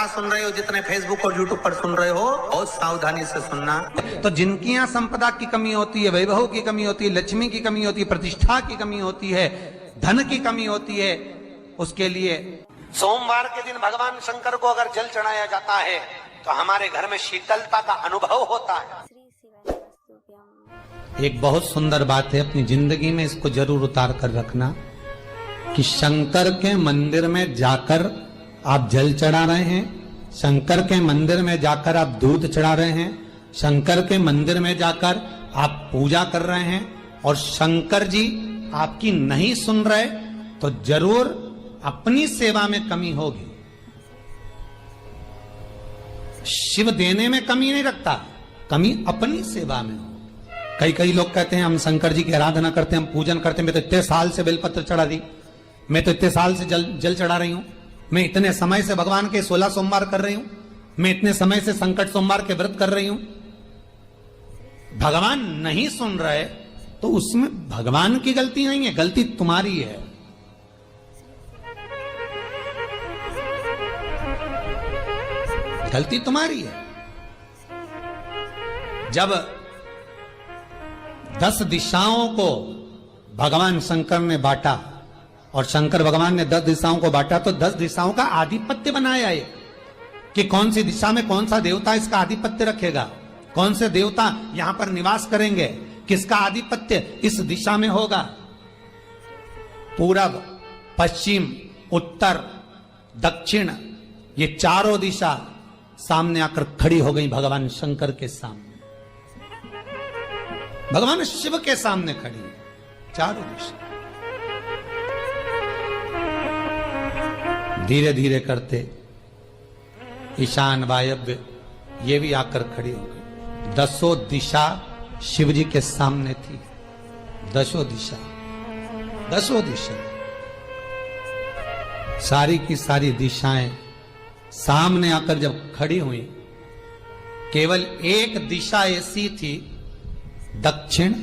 सुन रहे हो, जितने फेसबुक और यूट्यूब पर सुन रहे हो, बहुत सावधानी से सुनना। तो जिनकी यहाँ संपदा की कमी होती है, वैभव की कमी होती है, लक्ष्मी की कमी होती है, प्रतिष्ठा की कमी होती है, धन की कमी होती है, उसके लिए सोमवार के दिन भगवान शंकर को अगर जल चढ़ाया जाता है तो हमारे घर में शीतलता का अनुभव होता है। एक बहुत सुंदर बात है, अपनी जिंदगी में इसको जरूर उतार कर रखना कि शंकर के मंदिर में जाकर आप जल चढ़ा रहे हैं, शंकर के मंदिर में जाकर आप दूध चढ़ा रहे हैं, शंकर के मंदिर में जाकर आप पूजा कर रहे हैं और शंकर जी आपकी नहीं सुन रहे तो जरूर अपनी सेवा में कमी होगी। शिव देने में कमी नहीं रखता, कमी अपनी सेवा में हो। कई लोग कहते हैं हम शंकर जी की आराधना करते हैं, हम पूजन करते हैं, मैं तो इतने साल से बेलपत्र चढ़ा दी, मैं तो इतने साल से जल चढ़ा रही हूं, मैं इतने समय से भगवान के 16 सोमवार कर रही हूं, मैं इतने समय से संकट सोमवार के व्रत कर रही हूं। भगवान नहीं सुन रहे तो उसमें भगवान की गलती नहीं है, गलती तुम्हारी है। गलती तुम्हारी है। जब 10 दिशाओं को भगवान शंकर ने बांटा और शंकर भगवान ने 10 दिशाओं को बांटा तो 10 दिशाओं का आधिपत्य बनाया है कि कौन सी दिशा में कौन सा देवता इसका आधिपत्य रखेगा, कौन से देवता यहां पर निवास करेंगे, किसका आधिपत्य इस दिशा में होगा। पूरब, पश्चिम, उत्तर, दक्षिण, ये चारों दिशा सामने आकर खड़ी हो गई भगवान शंकर के सामने, भगवान शिव के सामने खड़ी है चारों दिशा। धीरे धीरे करते ईशान, वायव्य ये भी आकर खड़ी हो गई। 10 दिशा शिव जी के सामने थी, 10 दिशा, 10 दिशा, सारी की सारी दिशाएं सामने आकर जब खड़ी हुई, केवल एक दिशा ऐसी थी दक्षिण,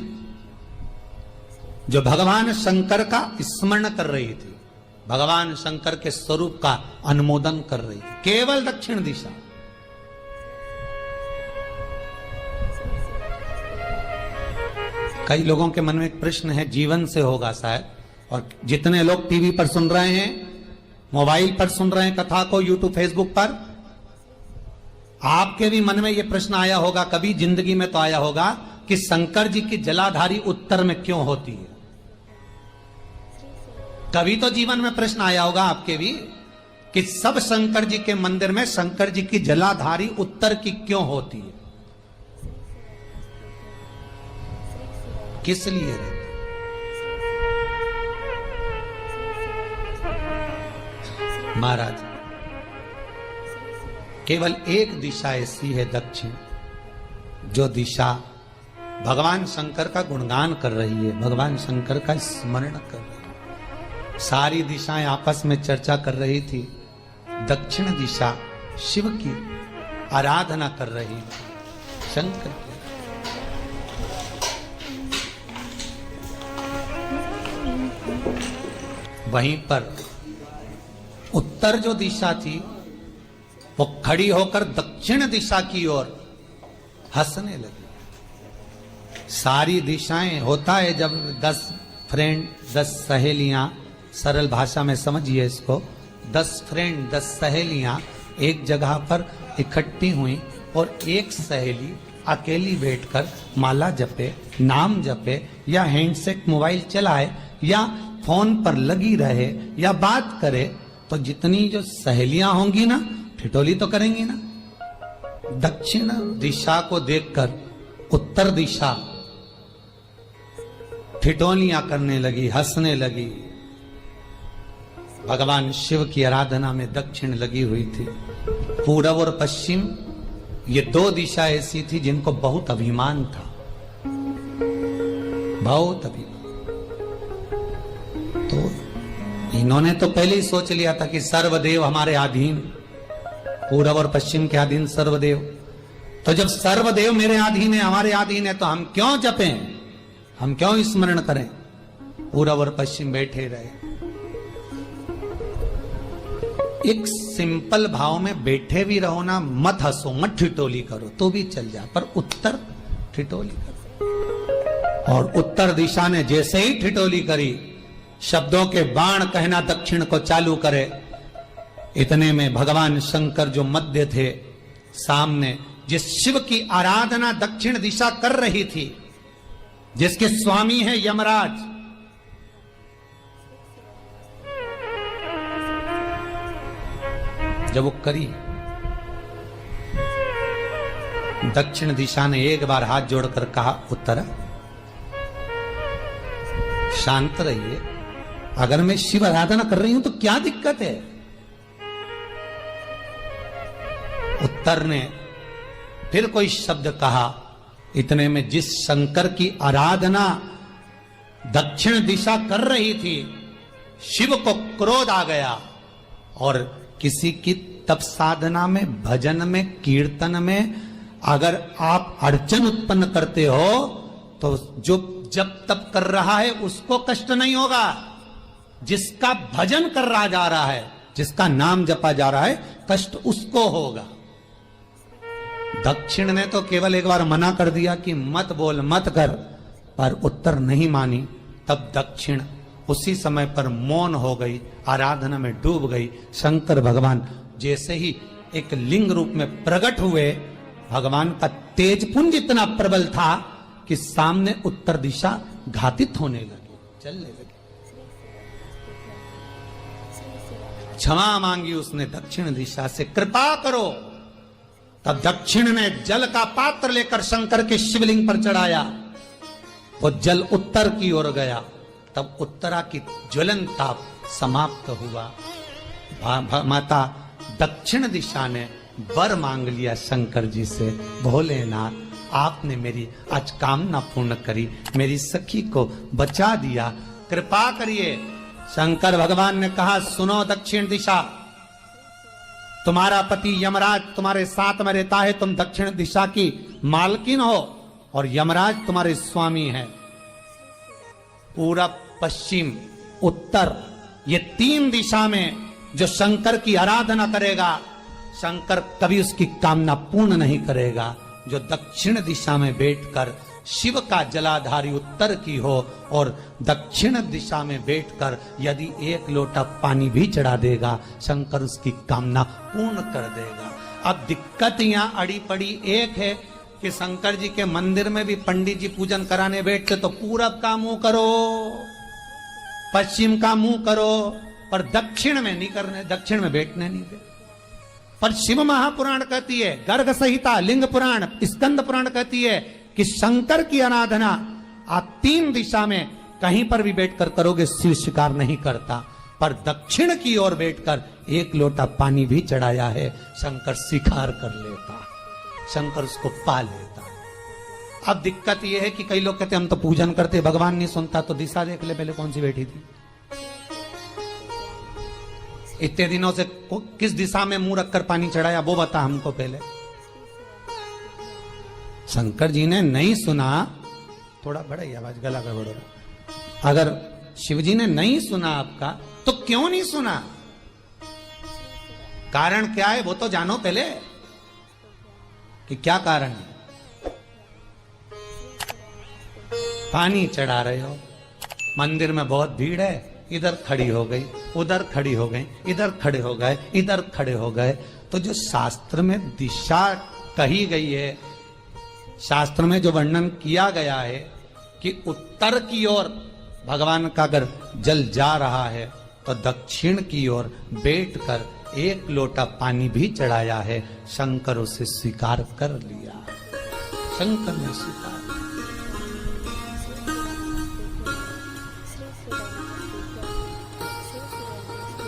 जो भगवान शंकर का स्मरण कर रही थी, भगवान शंकर के स्वरूप का अनुमोदन कर रही थी, केवल दक्षिण दिशा। कई लोगों के मन में एक प्रश्न है, जीवन से होगा शायद, और जितने लोग टीवी पर सुन रहे हैं, मोबाइल पर सुन रहे हैं कथा को, यूट्यूब, फेसबुक पर, आपके भी मन में यह प्रश्न आया होगा, कभी जिंदगी में तो आया होगा कि शंकर जी की जलाधारी उत्तर में क्यों होती है। कभी तो जीवन में प्रश्न आया होगा आपके भी कि सब शंकर जी के मंदिर में शंकर जी की जलाधारी उत्तर की क्यों होती है, किस लिए रहती? महाराज, केवल एक दिशा ऐसी है दक्षिण, जो दिशा भगवान शंकर का गुणगान कर रही है, भगवान शंकर का स्मरण कर रही है। सारी दिशाएं आपस में चर्चा कर रही थी, दक्षिण दिशा शिव की आराधना कर रही थी, शंकर की। वहीं पर उत्तर जो दिशा थी वो खड़ी होकर दक्षिण दिशा की ओर हंसने लगी। सारी दिशाएं, होता है जब 10 फ्रेंड, 10 सहेलियां, सरल भाषा में समझिए इसको, 10 फ्रेंड, 10 सहेलियां एक जगह पर इकट्ठी हुई और एक सहेली अकेली बैठकर माला जपे, नाम जपे, या हैंडसेट मोबाइल चलाए, या फोन पर लगी रहे, या बात करे, तो जितनी जो सहेलियां होंगी ना, ठिठोली तो करेंगी ना। दक्षिण दिशा को देखकर उत्तर दिशा ठिठोलियां करने लगी, हंसने लगी। भगवान शिव की आराधना में दक्षिण लगी हुई थी। पूरब और पश्चिम ये 2 दिशा ऐसी थी जिनको बहुत अभिमान था, बहुत अभिमान। तो इन्होंने तो पहले ही सोच लिया था कि सर्वदेव हमारे अधीन, पूरब और पश्चिम के अधीन सर्वदेव। तो जब सर्वदेव मेरे अधीन है, हमारे अधीन है, तो हम क्यों जपें, हम क्यों स्मरण करें। पूरब और पश्चिम बैठे रहे। एक सिंपल भाव में बैठे भी रहो ना, मत हंसो, मत ठिठोली करो तो भी चल जा, पर उत्तर ठिठोली करो। और उत्तर दिशा ने जैसे ही ठिठोली करी, शब्दों के बाण कहना दक्षिण को चालू करे, इतने में भगवान शंकर जो मध्य थे सामने, जिस शिव की आराधना दक्षिण दिशा कर रही थी, जिसके स्वामी है यमराज, जब वो करी, दक्षिण दिशा ने एक बार हाथ जोड़कर कहा, उत्तर शांत रहिए, अगर मैं शिव आराधना कर रही हूं तो क्या दिक्कत है। उत्तर ने फिर कोई शब्द कहा, इतने में जिस शंकर की आराधना दक्षिण दिशा कर रही थी, शिव को क्रोध आ गया और किसी की तप साधना में, भजन में, कीर्तन में अगर आप अड़चन उत्पन्न करते हो तो जो जब तप कर रहा है उसको कष्ट नहीं होगा, जिसका भजन कर रहा जा रहा है, जिसका नाम जपा जा रहा है, कष्ट उसको होगा। दक्षिण ने तो केवल एक बार मना कर दिया कि मत बोल, मत कर, पर उत्तर नहीं मानी। तब दक्षिण उसी समय पर मौन हो गई, आराधना में डूब गई। शंकर भगवान जैसे ही एक लिंग रूप में प्रकट हुए, भगवान का तेज पुंज इतना प्रबल था कि सामने उत्तर दिशा घातित होने लगी, चलने लगी। क्षमा मांगी उसने दक्षिण दिशा से, कृपा करो। तब दक्षिण ने जल का पात्र लेकर शंकर के शिवलिंग पर चढ़ाया, वो जल उत्तर की ओर गया। तब उत्तरा की ज्वलन ताप समाप्त हुआ। माता दक्षिण दिशा ने वर मांग लिया शंकर जी से, भोलेनाथ आपने मेरी आज कामना पूर्ण करी, मेरी सखी को बचा दिया, कृपा करिए। शंकर भगवान ने कहा, सुनो दक्षिण दिशा, तुम्हारा पति यमराज तुम्हारे साथ में रहता है, तुम दक्षिण दिशा की मालकिन हो और यमराज तुम्हारे स्वामी है। पूरब, पश्चिम, उत्तर, ये तीन दिशा में जो शंकर की आराधना करेगा, शंकर कभी उसकी कामना पूर्ण नहीं करेगा। जो दक्षिण दिशा में बैठकर शिव का जलाधारी उत्तर की हो और दक्षिण दिशा में बैठकर यदि एक लोटा पानी भी चढ़ा देगा, शंकर उसकी कामना पूर्ण कर देगा। अब दिक्कत यहां अड़ी पड़ी एक है कि शंकर जी के मंदिर में भी पंडित जी पूजन कराने बैठते तो पूरब का मुंह करो, पश्चिम का मुंह करो, पर दक्षिण में नहीं करने, दक्षिण में बैठने नहीं दे। पर शिव महापुराण कहती है, गर्ग संहिता, लिंग पुराण, स्कंद पुराण कहती है कि शंकर की आराधना आप तीन दिशा में कहीं पर भी बैठकर करोगे, शिव स्वीकार नहीं करता। पर दक्षिण की ओर बैठकर एक लोटा पानी भी चढ़ाया है, शंकर स्वीकार कर लेता, शंकर उसको पा लेता। अब दिक्कत यह है कि कई लोग कहते हम तो पूजन करते, भगवान नहीं सुनता, तो दिशा देख ले पहले कौन सी बैठी थी, इतने दिनों से किस दिशा में मुंह रखकर पानी चढ़ाया, वो बता हमको पहले। शंकर जी ने नहीं सुना, थोड़ा बढ़ाइए आवाज, गला का बढ़ो। अगर शिव जी ने नहीं सुना आपका, तो क्यों नहीं सुना, कारण क्या है वो तो जानो पहले कि क्या कारण है। पानी चढ़ा रहे हो, मंदिर में बहुत भीड़ है, इधर खड़ी हो गई, उधर खड़ी हो गई, इधर खड़े हो गए, इधर खड़े हो गए, तो जो शास्त्र में दिशा कही गई है, शास्त्र में जो वर्णन किया गया है कि उत्तर की ओर भगवान का अगर जल जा रहा है तो दक्षिण की ओर बैठकर एक लोटा पानी भी चढ़ाया है, शंकर उसे स्वीकार कर लिया, शंकर ने स्वीकार।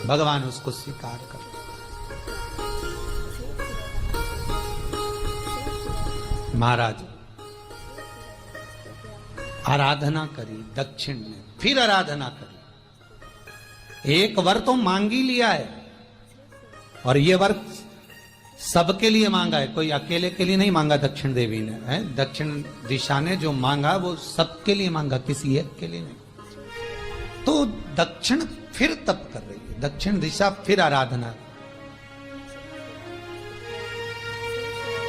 भगवान उसको स्वीकार कर। महाराज आराधना करी दक्षिण ने, फिर आराधना करी, एक वर तो मांग ही लिया है, और ये वर सबके लिए मांगा है, कोई अकेले के लिए नहीं मांगा दक्षिण देवी ने, है दक्षिण दिशा ने जो मांगा वो सबके लिए मांगा, किसी एक के लिए नहीं। तो दक्षिण फिर तप कर रही है, दक्षिण दिशा फिर आराधना,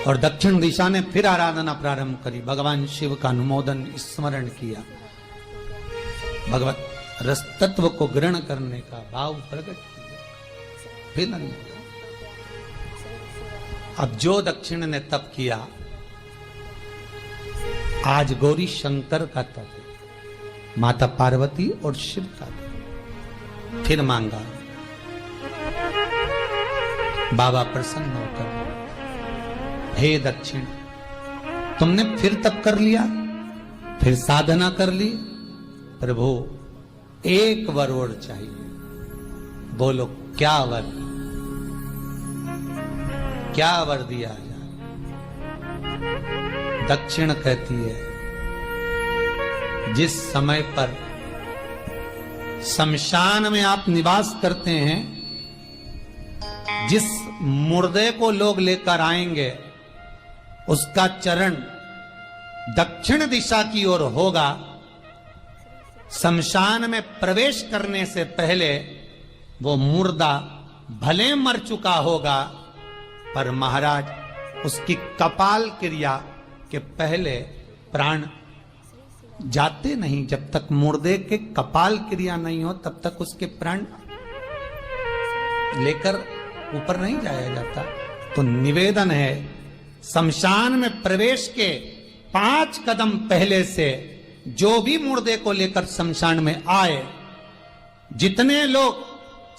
और दक्षिण दिशा ने फिर आराधना प्रारंभ करी, भगवान शिव का अनुमोदन स्मरण किया, भगवत रस तत्व को ग्रहण करने का भाव प्रकट किया, फिर अनुमोदन। अब जो दक्षिण ने तप किया, आज गौरी शंकर का तप है, माता पार्वती और शिव का तप। फिर मांगा, बाबा प्रसन्न होकर, हे दक्षिण, तुमने फिर तप कर लिया, फिर साधना कर ली, प्रभु एक वर और चाहिए। बोलो क्या वर, क्या वर दिया जाए? दक्षिण कहती है, जिस समय पर शमशान में आप निवास करते हैं, जिस मुर्दे को लोग लेकर आएंगे, उसका चरण दक्षिण दिशा की ओर होगा। शमशान में प्रवेश करने से पहले वो मुर्दा भले मर चुका होगा, पर महाराज उसकी कपाल क्रिया के पहले प्राण जाते नहीं। जब तक मुर्दे के कपाल क्रिया नहीं हो, तब तक उसके प्राण लेकर ऊपर नहीं जाया जाता। तो निवेदन है, शमशान में प्रवेश के 5 कदम पहले से जो भी मुर्दे को लेकर शमशान में आए, जितने लोग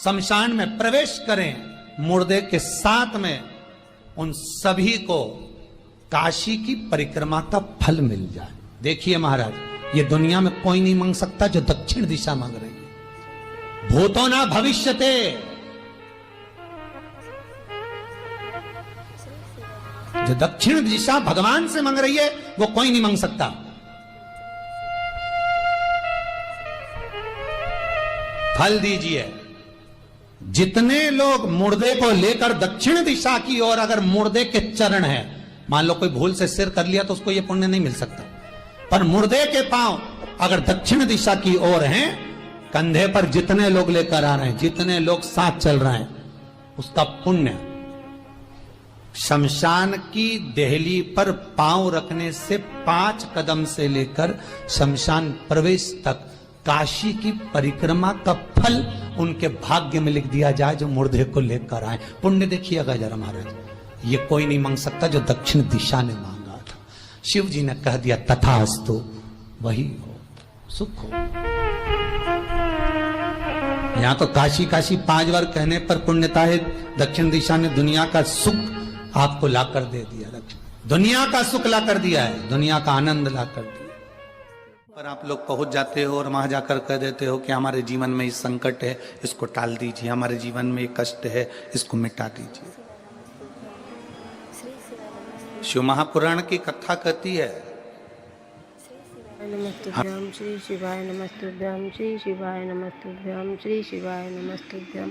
शमशान में प्रवेश करें मुर्दे के साथ में, उन सभी को काशी की परिक्रमा का फल मिल जाए। देखिए महाराज, ये दुनिया में कोई नहीं मांग सकता जो दक्षिण दिशा मांग रही है। भूतो ना भविष्यते, जो दक्षिण दिशा भगवान से मांग रही है वो कोई नहीं मांग सकता। फल दीजिए। जितने लोग मुर्दे को लेकर दक्षिण दिशा की ओर, अगर मुर्दे के चरण है, मान लो कोई भूल से सिर कर लिया तो उसको ये पुण्य नहीं मिल सकता, पर मुर्दे के पांव अगर दक्षिण दिशा की ओर हैं, कंधे पर जितने लोग लेकर आ रहे हैं, जितने लोग साथ चल रहे हैं, उसका पुण्य शमशान की देहली पर पांव रखने से 5 कदम से लेकर शमशान प्रवेश तक काशी की परिक्रमा का फल उनके भाग्य में लिख दिया जाए, जो मुर्दे को लेकर आए। पुण्य देखिएगा जरा महाराज, ये कोई नहीं मांग सकता जो दक्षिण दिशा ने मांगा था। शिव जी ने कह दिया तथास्तु, वही हो, सुख हो। यहां तो काशी काशी 5 बार कहने पर पुण्यता है, दक्षिण दिशा ने दुनिया का सुख आपको लाकर दे दिया, दुनिया का सुख लाकर दिया है, दुनिया का आनंद लाकर दिया। पर आप लोग पहुंच जाते हो और वहां जाकर कह देते हो कि हमारे जीवन में इस संकट है, इसको टाल दीजिए, हमारे जीवन में ये कष्ट है, इसको मिटा दीजिए। शिव महापुराण की कथा कहती है, नमस्तुभ्यं श्री शिवाय नमस्तुभ्यं श्री शिवाय नमस्तुभ्यं श्री शिवाय नमस्तुभ्यं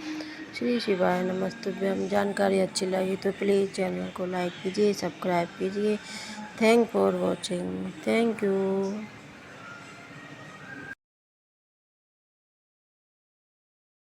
श्री शिवाय नमस्तुभ्यं। जानकारी अच्छी लगी तो प्लीज़ चैनल को लाइक कीजिए, सब्सक्राइब कीजिए। Thank for watching, thank you.